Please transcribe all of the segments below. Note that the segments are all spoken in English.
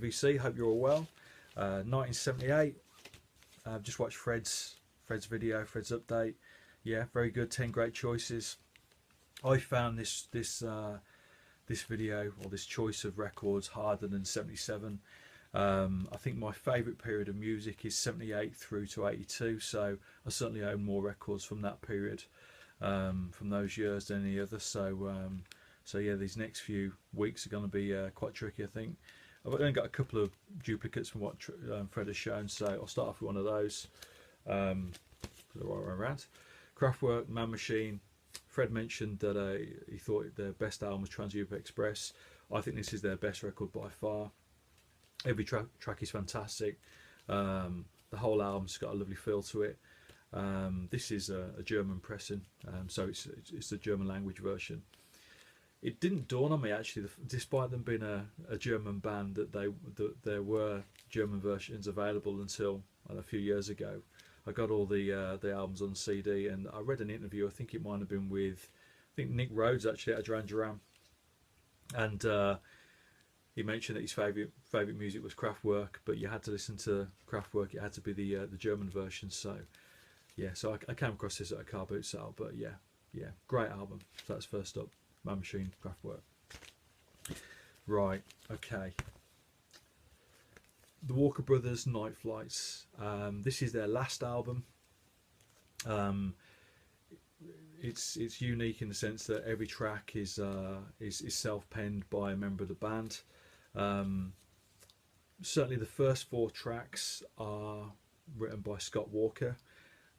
WC. Hope you're all well. 1978. Just watched Fred's video, Fred's update. Yeah, very good. 10 great choices. I found this video, or this choice of records, harder than 77. I think my favourite period of music is 78 through to 82, so I certainly own more records from that period, from those years than any other. So yeah, these next few weeks are going to be quite tricky, I think. I've only got a couple of duplicates from what Fred has shown, so I'll start off with one of those. The right way around. Kraftwerk, Man Machine. Fred mentioned that he thought their best album was Trans-Europe Express. I think this is their best record by far. Every track is fantastic. The whole album's got a lovely feel to it. This is a German pressing, so it's the German language version. It didn't dawn on me actually, despite them being a German band, that there were German versions available until a few years ago. I got all the albums on CD, and I read an interview. I think it might have been with, Nick Rhodes actually, at Duran Duran, and he mentioned that his favourite music was Kraftwerk, but you had to listen to Kraftwerk. It had to be the German version. So yeah, so I came across this at a car boot sale, but yeah, great album. So that's first up. Man Machine, Kraftwerk. Right, okay. The Walker Brothers, Night Flights. This is their last album. It's unique in the sense that every track is self-penned by a member of the band. Certainly the first 4 tracks are written by Scott Walker.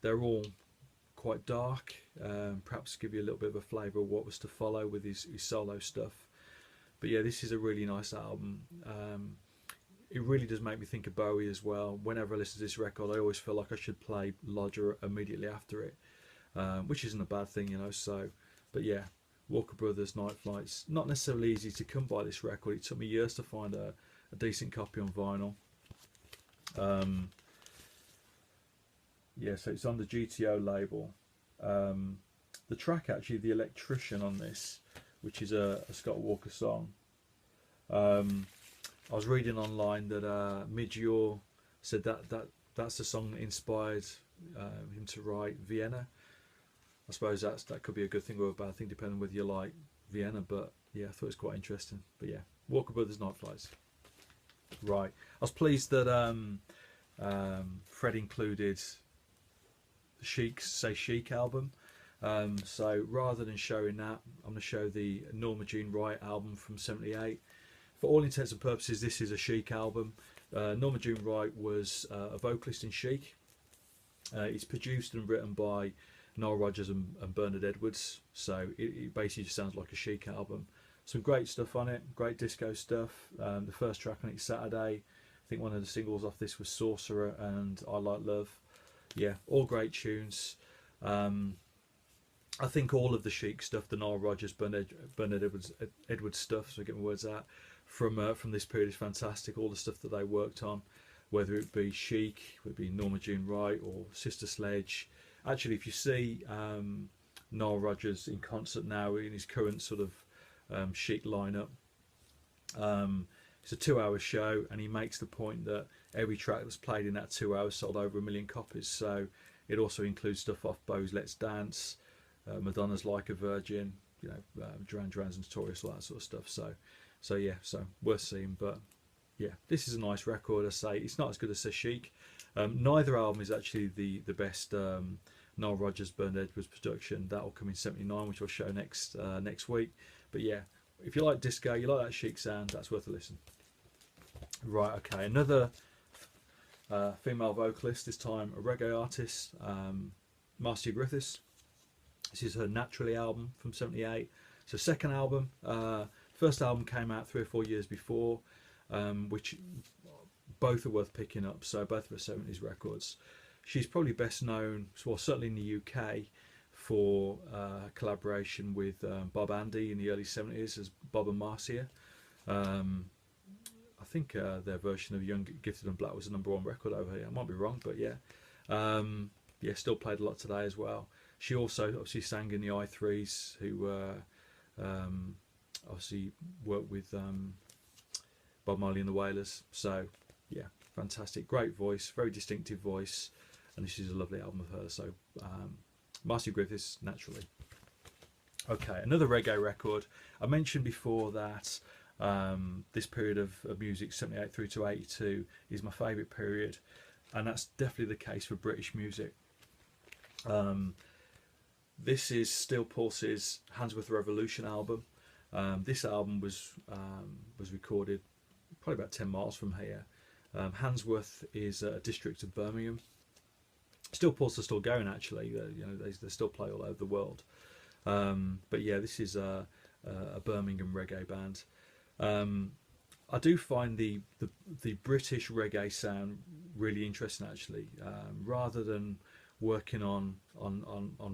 They're all quite dark, perhaps give you a little bit of a flavour of what was to follow with his solo stuff. But yeah, this is a really nice album. It really does make me think of Bowie as well. Whenever I listen to this record, I always feel like I should play Lodger immediately after it, which isn't a bad thing, you know. So, but yeah, Walker Brothers, Night Flights. Not necessarily easy to come by this record. It took me years to find a decent copy on vinyl. Yeah, so it's on the GTO label. The track, actually, The Electrician on this, which is a Scott Walker song. I was reading online that Midge said that's the song that inspired him to write Vienna. I suppose that could be a good thing or a bad thing, depending on whether you like Vienna. But yeah, I thought it was quite interesting. But yeah, Walker Brothers, Night Flights. Right, I was pleased that Fred included Chic's Say Chic album. So rather than showing that, I'm going to show the Norma Jean Wright album from '78. For all intents and purposes, this is a Chic album. Norma Jean Wright was a vocalist in Chic. It's produced and written by Nile Rodgers and Bernard Edwards, so it basically just sounds like a Chic album. Some great stuff on it, great disco stuff. The first track on it is Saturday. I think one of the singles off this was Sorcerer and I Like Love. Yeah, all great tunes. I think all of the Chic stuff, the Nile Rodgers, Bernard Edwards stuff, so I get my words out, from this period is fantastic. All the stuff that they worked on, whether it be Chic, whether it be Norma Jean Wright or Sister Sledge. Actually, if you see Nile Rodgers in concert now in his current sort of Chic lineup, it's a 2-hour show, and he makes the point that every track that's played in that 2 hours sold over 1 million copies. So it also includes stuff off Bow's Let's Dance, Madonna's Like a Virgin, you know, Duran Duran's Notorious, all that sort of stuff. So yeah, so worth seeing. But yeah, this is a nice record. I say it's not as good as Chic. Neither album is actually the best Nile Rodgers, Bernard Edwards production. That will come in '79, which I'll show next week. But yeah, if you like disco, you like that Chic sound, that's worth a listen. Right, okay, another female vocalist, this time a reggae artist, Marcia Griffiths. This is her Naturally album from '78. It's her second album. First album came out 3 or 4 years before, which both are worth picking up, so both of her '70s records. She's probably best known, well, certainly in the UK, for collaboration with Bob Andy in the early '70s as Bob and Marcia. I think their version of Young, Gifted and Black was the #1 record over here. I might be wrong, but yeah. Yeah, still played a lot today as well. She also obviously sang in the I3s, who obviously worked with Bob Marley and the Wailers. So yeah, fantastic, great voice, very distinctive voice, and this is a lovely album of hers. So Marcy Griffiths, naturally. Okay, another reggae record. I mentioned before that this period of music, 78 through to 82, is my favourite period, and that's definitely the case for British music. This is Steel Pulse's Handsworth Revolution album. This album was recorded probably about 10 miles from here. Handsworth is a district of Birmingham. Steel Pulse are still going, actually. You know, they still play all over the world. But yeah, this is a Birmingham reggae band. I do find the British reggae sound really interesting, actually. Rather than working on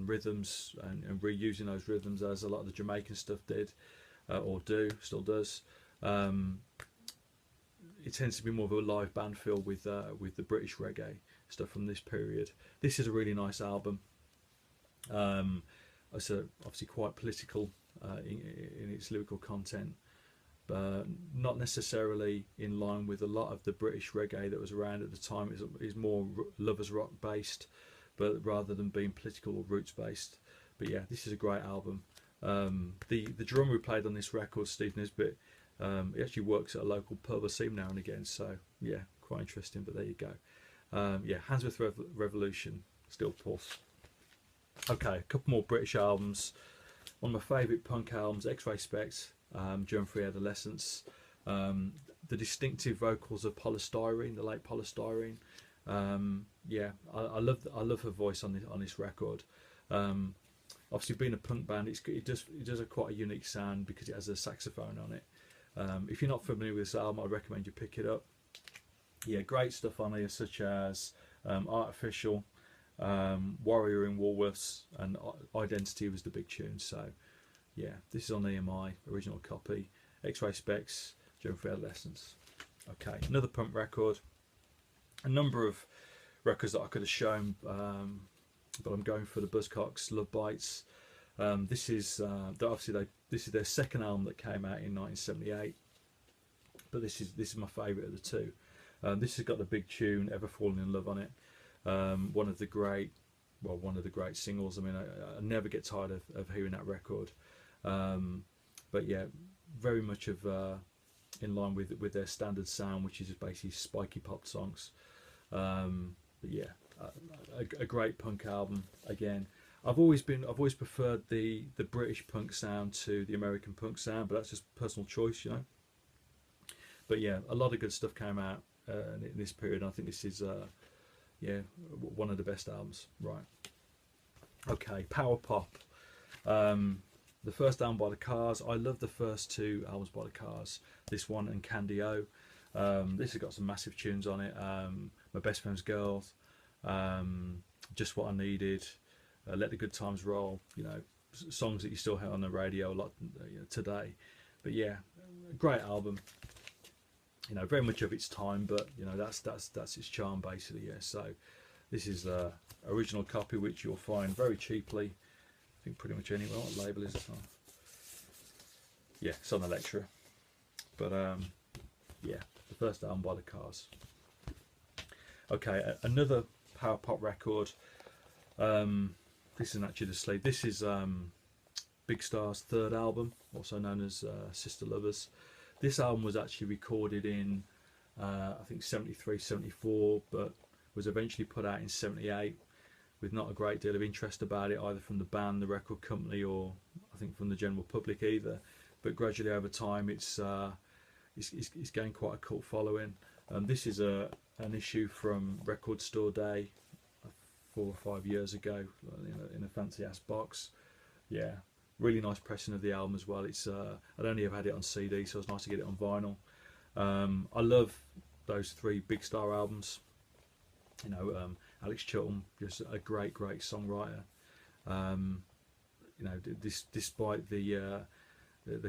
rhythms and reusing those rhythms as a lot of the Jamaican stuff did, or still does. It tends to be more of a live band feel with the British reggae stuff from this period. This is a really nice album. It's obviously quite political in its lyrical content, but not necessarily in line with a lot of the British reggae that was around at the time. It's more lovers rock based, but rather than being political or roots based. But yeah, this is a great album. The drummer who played on this record, Steve Nisbet, he actually works at a local pub I see him now and again. So yeah, quite interesting. But there you go. Yeah, Handsworth Revolution, Steel Pulse. Okay, a couple more British albums. One of my favourite punk albums, X-Ray Specs, Germ-Free Adolescence. The distinctive vocals of Polystyrene, the late Polystyrene. Yeah, I love her voice on this record. Obviously, being a punk band, it does a quite a unique sound because it has a saxophone on it. If you're not familiar with this album, I'd recommend you pick it up. Yeah, great stuff on here, such as Artificial, Warrior in Woolworths, and Identity was the big tune. So yeah, this is on EMI, original copy. X-Ray Specs, Germ-Free Adolescence. Okay, another punk record. A number of records that I could have shown, but I'm going for the Buzzcocks, Love Bites. This is their second album that came out in 1978, but this is my favourite of the two. This has got the big tune Ever Falling in Love on it. One of the great singles. I mean, I never get tired of hearing that record. But yeah, very much of in line with their standard sound, which is basically spiky pop songs. But yeah, a great punk album. Again, I've always preferred the British punk sound to the American punk sound, but that's just personal choice, you know. But yeah, a lot of good stuff came out in this period. And I think this is yeah, one of the best albums. Right. Okay, power pop. The first album by the Cars. I love the first two albums by the Cars. This one and Candy O. This has got some massive tunes on it. My Best Friend's Girl, Just What I Needed, Let the Good Times Roll. You know, songs that you still hear on the radio a lot today. But yeah, great album. You know, very much of its time, but you know that's its charm basically. Yeah. So this is the original copy, which you'll find very cheaply. I think pretty much anywhere. What label is it on? Yeah, it's on Electra. But yeah, the first album by the Cars. Okay, another power pop record. This isn't actually the sleeve. This is Big Star's third album, also known as Sister Lovers. This album was actually recorded in I think 73, 74, but was eventually put out in 78 with not a great deal of interest about it, either from the band, the record company, or I think from the general public either. But gradually over time it's gained quite a cult following. This is an issue from Record Store Day 4 or 5 years ago in a fancy ass box. Yeah, really nice pressing of the album as well. It's I'd only have had it on CD, so it's nice to get it on vinyl. I love those three Big Star albums. You know, Alex Chilton, just a great songwriter. You know, despite the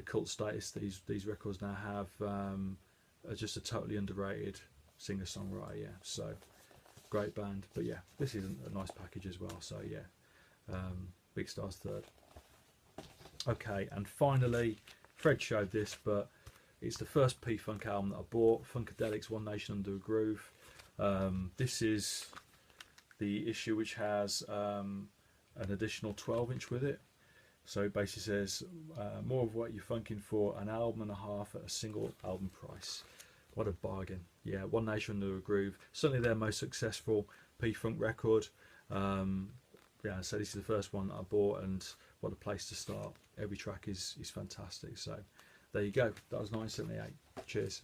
cult status these records now have, are just a totally underrated singer-songwriter. Yeah, so great band. But yeah, this is a nice package as well. So yeah, Big Star's third. Okay, and finally, Fred showed this, but It's the first P-Funk album that I bought. Funkadelic's One Nation Under a Groove. This is the issue which has an additional 12-inch with it. So it basically says more of what you're funking for an album and a half at a single album price. What a bargain. Yeah, One Nation Under a Groove, certainly their most successful P-Funk record. Yeah, so this is the first one that I bought, and what a place to start. Every track is fantastic. So there you go, that was 1978. Cheers.